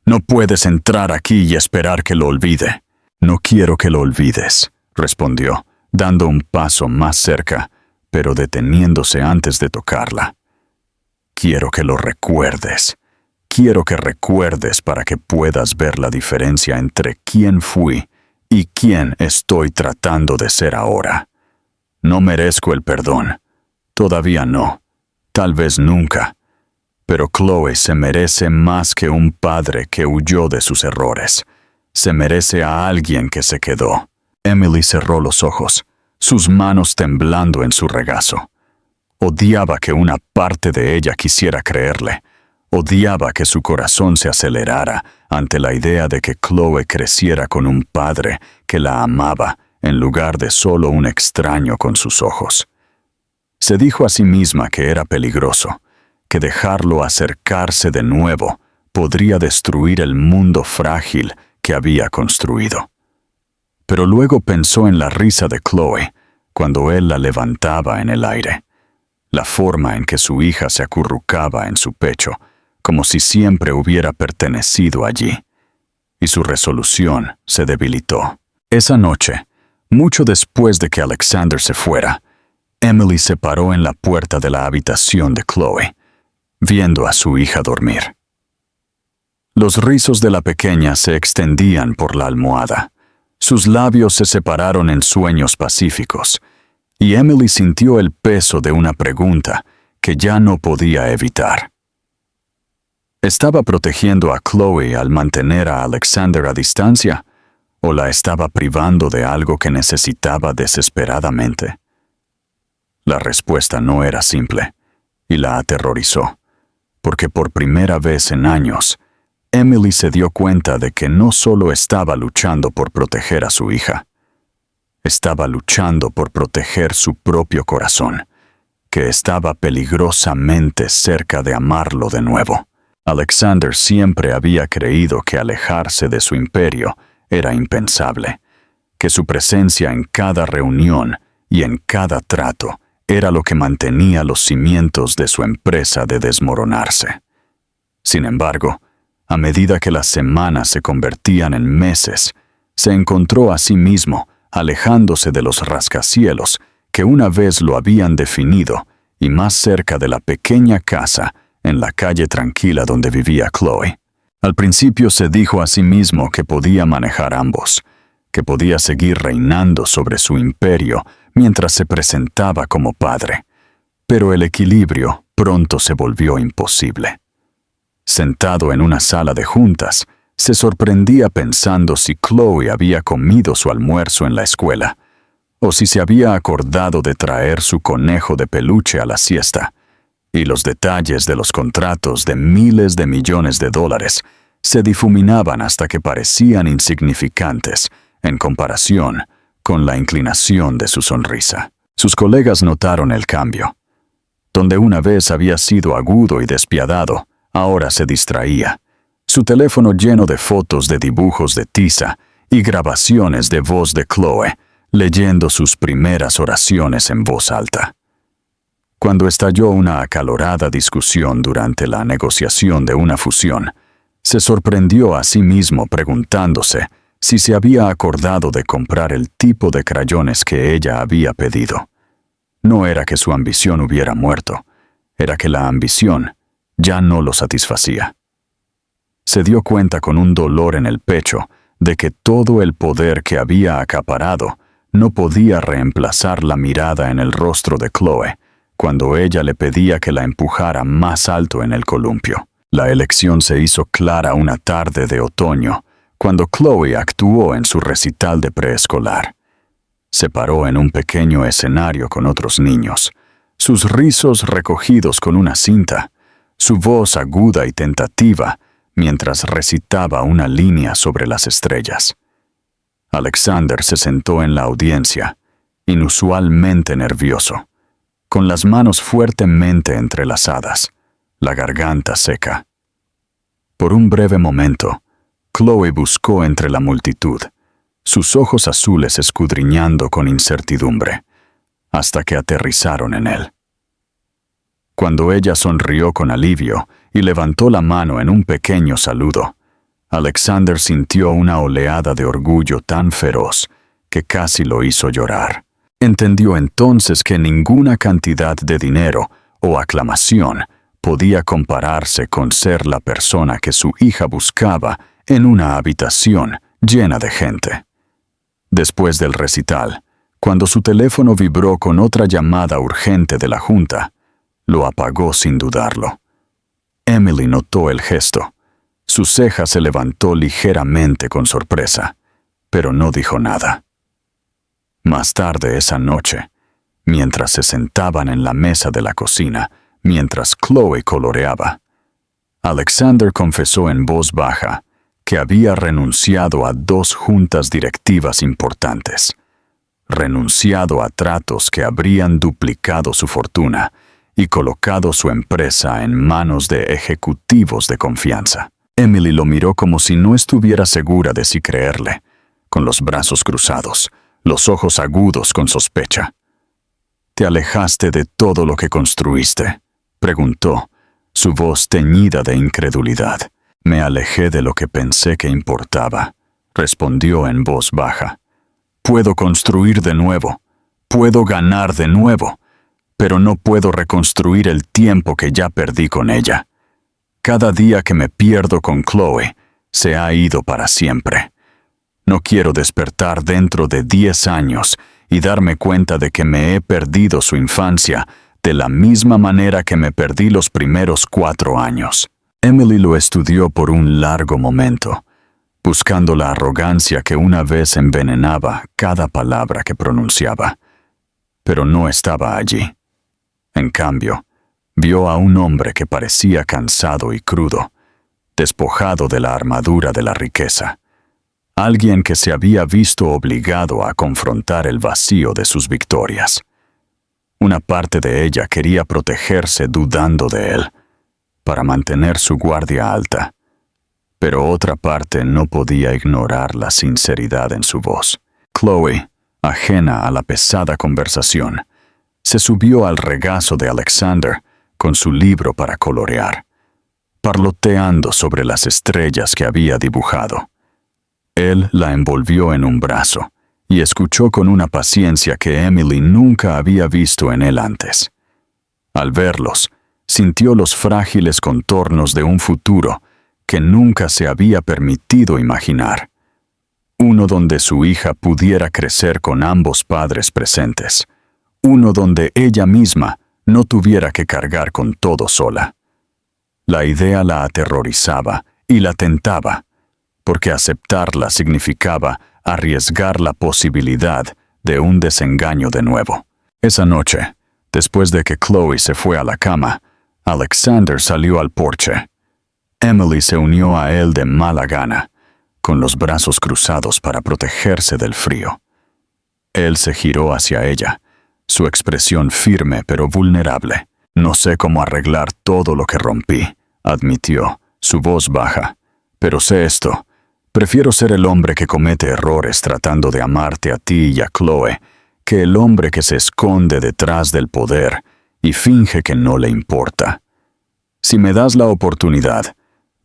«No puedes entrar aquí y esperar que lo olvide». «No quiero que lo olvides», respondió, dando un paso más cerca, pero deteniéndose antes de tocarla. «Quiero que lo recuerdes. Quiero que recuerdes para que puedas ver la diferencia entre quién fui y quién estoy tratando de ser ahora. No merezco el perdón. Todavía no. Tal vez nunca. Pero Chloe se merece más que un padre que huyó de sus errores. Se merece a alguien que se quedó». Emily cerró los ojos, sus manos temblando en su regazo. Odiaba que una parte de ella quisiera creerle. Odiaba que su corazón se acelerara ante la idea de que Chloe creciera con un padre que la amaba en lugar de solo un extraño con sus ojos. Se dijo a sí misma que era peligroso, que dejarlo acercarse de nuevo podría destruir el mundo frágil que había construido. Pero luego pensó en la risa de Chloe cuando él la levantaba en el aire, la forma en que su hija se acurrucaba en su pecho, como si siempre hubiera pertenecido allí, y su resolución se debilitó. Esa noche, Mucho después de que Alexander se fuera, Emily se paró en la puerta de la habitación de Chloe, viendo a su hija dormir. Los rizos de la pequeña se extendían por la almohada. Sus labios se separaron en sueños pacíficos, y Emily sintió el peso de una pregunta que ya no podía evitar. ¿Estaba protegiendo a Chloe al mantener a Alexander a distancia, o la estaba privando de algo que necesitaba desesperadamente? La respuesta no era simple, y la aterrorizó, porque por primera vez en años, Emily se dio cuenta de que no solo estaba luchando por proteger a su hija, estaba luchando por proteger su propio corazón, que estaba peligrosamente cerca de amarlo de nuevo. Alexander siempre había creído que alejarse de su imperio era impensable, que su presencia en cada reunión y en cada trato era lo que mantenía los cimientos de su empresa de desmoronarse. Sin embargo, a medida que las semanas se convertían en meses, se encontró a sí mismo alejándose de los rascacielos que una vez lo habían definido y más cerca de la pequeña casa en la calle tranquila donde vivía Chloe. Al principio se dijo a sí mismo que podía manejar ambos, que podía seguir reinando sobre su imperio mientras se presentaba como padre, pero el equilibrio pronto se volvió imposible. Sentado en una sala de juntas, se sorprendía pensando si Chloe había comido su almuerzo en la escuela, o si se había acordado de traer su conejo de peluche a la siesta, y los detalles de los contratos de miles de millones de dólares se difuminaban hasta que parecían insignificantes en comparación con la inclinación de su sonrisa. Sus colegas notaron el cambio. Donde una vez había sido agudo y despiadado, ahora se distraía. Su teléfono lleno de fotos de dibujos de tiza y grabaciones de voz de Chloe, leyendo sus primeras oraciones en voz alta. Cuando estalló una acalorada discusión durante la negociación de una fusión, se sorprendió a sí mismo preguntándose si se había acordado de comprar el tipo de crayones que ella había pedido. No era que su ambición hubiera muerto, era que la ambición ya no lo satisfacía. Se dio cuenta con un dolor en el pecho de que todo el poder que había acaparado no podía reemplazar la mirada en el rostro de Chloe cuando ella le pedía que la empujara más alto en el columpio. La elección se hizo clara una tarde de otoño, cuando Chloe actuó en su recital de preescolar. Se paró en un pequeño escenario con otros niños, sus rizos recogidos con una cinta, su voz aguda y tentativa mientras recitaba una línea sobre las estrellas. Alexander se sentó en la audiencia, inusualmente nervioso, con las manos fuertemente entrelazadas, la garganta seca. Por un breve momento, Chloe buscó entre la multitud, sus ojos azules escudriñando con incertidumbre, hasta que aterrizaron en él. Cuando ella sonrió con alivio y levantó la mano en un pequeño saludo, Alexander sintió una oleada de orgullo tan feroz que casi lo hizo llorar. Entendió entonces que ninguna cantidad de dinero o aclamación podía compararse con ser la persona que su hija buscaba en una habitación llena de gente. Después del recital, cuando su teléfono vibró con otra llamada urgente de la junta, lo apagó sin dudarlo. Emily notó el gesto. Su ceja se levantó ligeramente con sorpresa, pero no dijo nada. Más tarde esa noche, mientras se sentaban en la mesa de la cocina, mientras Chloe coloreaba, Alexander confesó en voz baja que había renunciado a 2 juntas directivas importantes, renunciado a tratos que habrían duplicado su fortuna y colocado su empresa en manos de ejecutivos de confianza. Emily lo miró como si no estuviera segura de si creerle, con los brazos cruzados, los ojos agudos con sospecha. «¿Te alejaste de todo lo que construiste?», preguntó, su voz teñida de incredulidad. «Me alejé de lo que pensé que importaba», respondió en voz baja. Puedo construir de nuevo. Puedo ganar de nuevo. Pero no puedo reconstruir el tiempo que ya perdí con ella. Cada día que me pierdo con Chloe se ha ido para siempre. No quiero despertar dentro de 10 años y darme cuenta de que me he perdido su infancia de la misma manera que me perdí los primeros 4 años. Emily lo estudió por un largo momento, buscando la arrogancia que una vez envenenaba cada palabra que pronunciaba. Pero no estaba allí. En cambio, vio a un hombre que parecía cansado y crudo, despojado de la armadura de la riqueza. Alguien que se había visto obligado a confrontar el vacío de sus victorias. Una parte de ella quería protegerse dudando de él, para mantener su guardia alta, pero otra parte no podía ignorar la sinceridad en su voz. Chloe, ajena a la pesada conversación, se subió al regazo de Alexander con su libro para colorear, parloteando sobre las estrellas que había dibujado. Él la envolvió en un brazo y escuchó con una paciencia que Emily nunca había visto en él antes. Al verlos, sintió los frágiles contornos de un futuro que nunca se había permitido imaginar. Uno donde su hija pudiera crecer con ambos padres presentes. Uno donde ella misma no tuviera que cargar con todo sola. La idea la aterrorizaba y la tentaba, porque aceptarla significaba arriesgar la posibilidad de un desengaño de nuevo. Esa noche, después de que Chloe se fue a la cama, Alexander salió al porche. Emily se unió a él de mala gana, con los brazos cruzados para protegerse del frío. Él se giró hacia ella, su expresión firme pero vulnerable. «No sé cómo arreglar todo lo que rompí», admitió, su voz baja. «Pero sé esto. Prefiero ser el hombre que comete errores tratando de amarte a ti y a Chloe, que el hombre que se esconde detrás del poder y finge que no le importa. Si me das la oportunidad,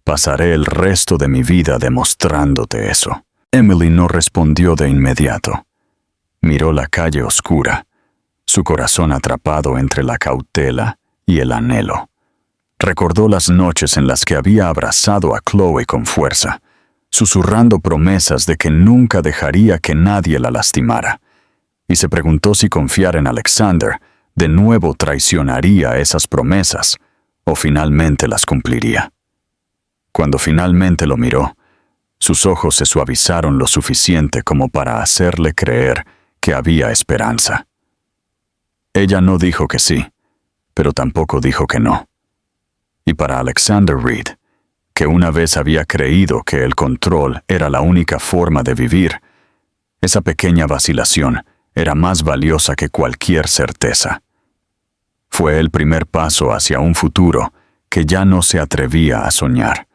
pasaré el resto de mi vida demostrándote eso». Emily no respondió de inmediato. Miró la calle oscura, su corazón atrapado entre la cautela y el anhelo. Recordó las noches en las que había abrazado a Chloe con fuerza, susurrando promesas de que nunca dejaría que nadie la lastimara, y se preguntó si confiar en Alexander de nuevo traicionaría esas promesas o finalmente las cumpliría. Cuando finalmente lo miró, sus ojos se suavizaron lo suficiente como para hacerle creer que había esperanza. Ella no dijo que sí, pero tampoco dijo que no. Y para Alexander Reed, que una vez había creído que el control era la única forma de vivir, esa pequeña vacilación era más valiosa que cualquier certeza. Fue el primer paso hacia un futuro que ya no se atrevía a soñar,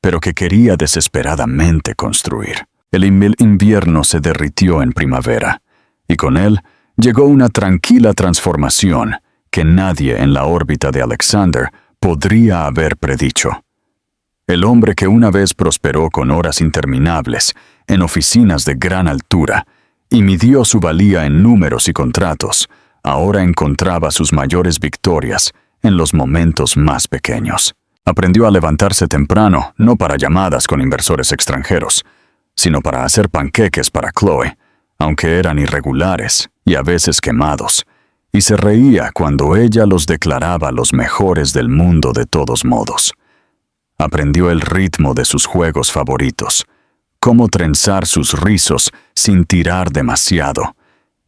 pero que quería desesperadamente construir. El invierno se derritió en primavera, y con él llegó una tranquila transformación que nadie en la órbita de Alexander podría haber predicho. El hombre que una vez prosperó con horas interminables en oficinas de gran altura y midió su valía en números y contratos, ahora encontraba sus mayores victorias en los momentos más pequeños. Aprendió a levantarse temprano, no para llamadas con inversores extranjeros, sino para hacer panqueques para Chloe, aunque eran irregulares y a veces quemados, y se reía cuando ella los declaraba los mejores del mundo de todos modos. Aprendió el ritmo de sus juegos favoritos, cómo trenzar sus rizos sin tirar demasiado,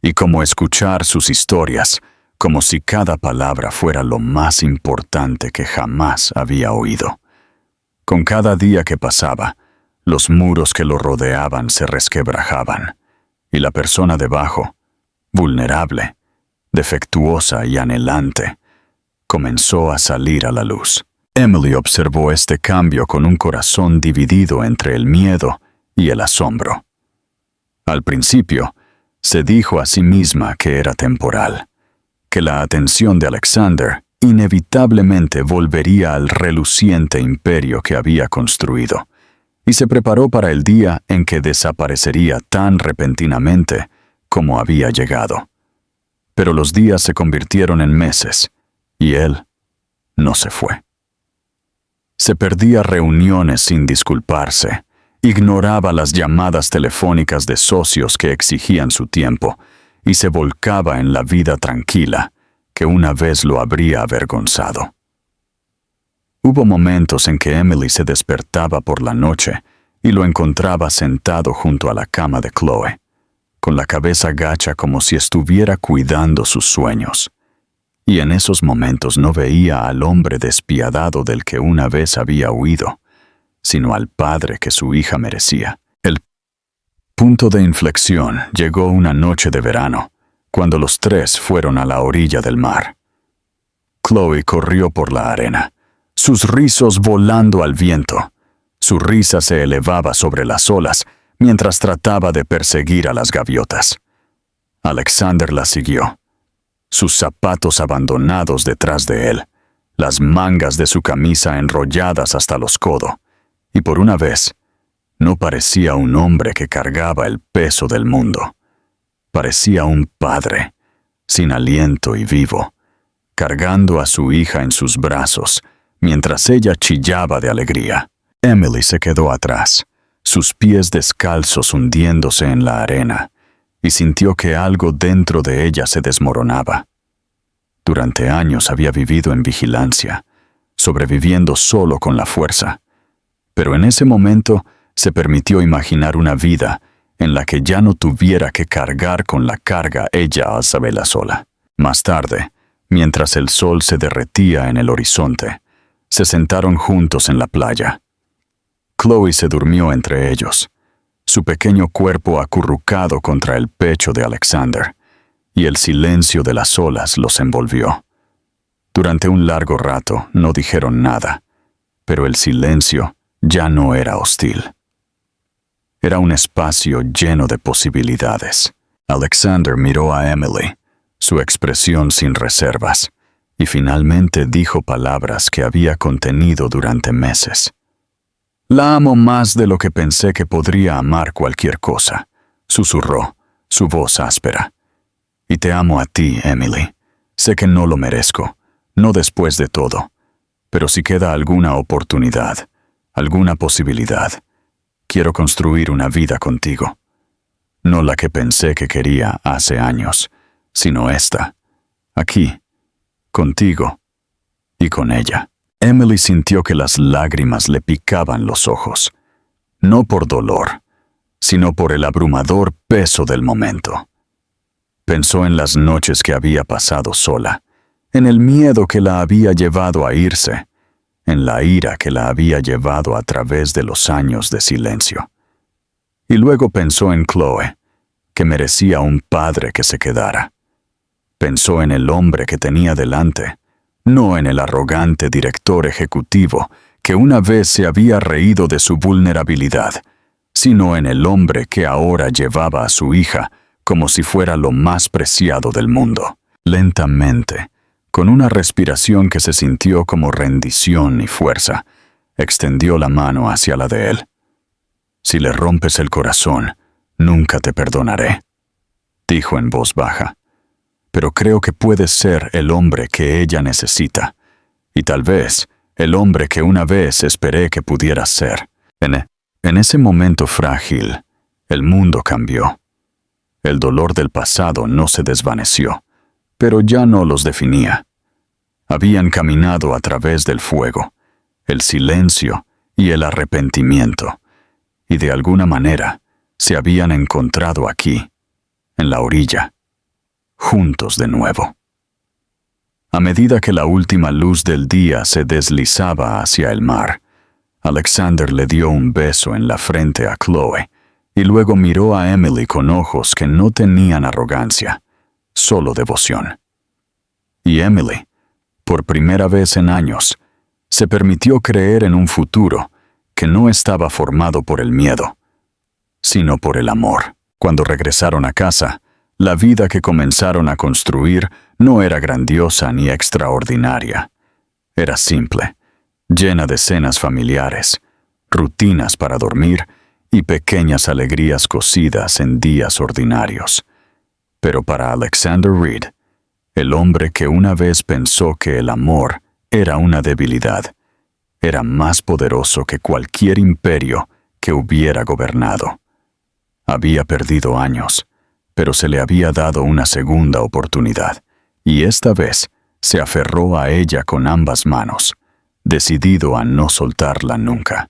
y cómo escuchar sus historias como si cada palabra fuera lo más importante que jamás había oído. Con cada día que pasaba, los muros que lo rodeaban se resquebrajaban, y la persona debajo, vulnerable, defectuosa y anhelante, comenzó a salir a la luz. Emily observó este cambio con un corazón dividido entre el miedo y el asombro. Al principio, se dijo a sí misma que era temporal, que la atención de Alexander inevitablemente volvería al reluciente imperio que había construido, y se preparó para el día en que desaparecería tan repentinamente cómo había llegado. Pero los días se convirtieron en meses, y él no se fue. Se perdía reuniones sin disculparse, ignoraba las llamadas telefónicas de socios que exigían su tiempo, y se volcaba en la vida tranquila que una vez lo habría avergonzado. Hubo momentos en que Emily se despertaba por la noche y lo encontraba sentado junto a la cama de Chloe, con la cabeza gacha como si estuviera cuidando sus sueños. Y en esos momentos no veía al hombre despiadado del que una vez había huido, sino al padre que su hija merecía. El punto de inflexión llegó una noche de verano, cuando los tres fueron a la orilla del mar. Chloe corrió por la arena, sus rizos volando al viento. Su risa se elevaba sobre las olas mientras trataba de perseguir a las gaviotas. Alexander la siguió, sus zapatos abandonados detrás de él, las mangas de su camisa enrolladas hasta los codos, y por una vez, no parecía un hombre que cargaba el peso del mundo. Parecía un padre, sin aliento y vivo, cargando a su hija en sus brazos, mientras ella chillaba de alegría. Emily se quedó atrás, sus pies descalzos hundiéndose en la arena, y sintió que algo dentro de ella se desmoronaba. Durante años había vivido en vigilancia, sobreviviendo solo con la fuerza, pero en ese momento se permitió imaginar una vida en la que ya no tuviera que cargar con la carga ella a saberla sola. Más tarde, mientras el sol se derretía en el horizonte, se sentaron juntos en la playa. Chloe se durmió entre ellos, su pequeño cuerpo acurrucado contra el pecho de Alexander, y el silencio de las olas los envolvió. Durante un largo rato no dijeron nada, pero el silencio ya no era hostil. Era un espacio lleno de posibilidades. Alexander miró a Emily, su expresión sin reservas, y finalmente dijo palabras que había contenido durante meses. «La amo más de lo que pensé que podría amar cualquier cosa», susurró, su voz áspera. «Y te amo a ti, Emily. Sé que no lo merezco, no después de todo, pero si queda alguna oportunidad, alguna posibilidad, quiero construir una vida contigo. No la que pensé que quería hace años, sino esta, aquí, contigo y con ella». Emily sintió que las lágrimas le picaban los ojos, no por dolor, sino por el abrumador peso del momento. Pensó en las noches que había pasado sola, en el miedo que la había llevado a irse, en la ira que la había llevado a través de los años de silencio. Y luego pensó en Chloe, que merecía un padre que se quedara. Pensó en el hombre que tenía delante, no en el arrogante director ejecutivo que una vez se había reído de su vulnerabilidad, sino en el hombre que ahora llevaba a su hija como si fuera lo más preciado del mundo. Lentamente, con una respiración que se sintió como rendición y fuerza, extendió la mano hacia la de él. «Si le rompes el corazón, nunca te perdonaré», dijo en voz baja. «Pero creo que puedes ser el hombre que ella necesita, y tal vez el hombre que una vez esperé que pudieras ser». En ese momento frágil, el mundo cambió. El dolor del pasado no se desvaneció, pero ya no los definía. Habían caminado a través del fuego, el silencio y el arrepentimiento, y de alguna manera se habían encontrado aquí, en la orilla, juntos de nuevo. A medida que la última luz del día se deslizaba hacia el mar, Alexander le dio un beso en la frente a Chloe y luego miró a Emily con ojos que no tenían arrogancia, solo devoción. Y Emily, por primera vez en años, se permitió creer en un futuro que no estaba formado por el miedo, sino por el amor. Cuando regresaron a casa, la vida que comenzaron a construir no era grandiosa ni extraordinaria. Era simple, llena de cenas familiares, rutinas para dormir y pequeñas alegrías cocidas en días ordinarios. Pero para Alexander Reed, el hombre que una vez pensó que el amor era una debilidad, era más poderoso que cualquier imperio que hubiera gobernado. Había perdido años, pero se le había dado una segunda oportunidad, y esta vez se aferró a ella con ambas manos, decidido a no soltarla nunca.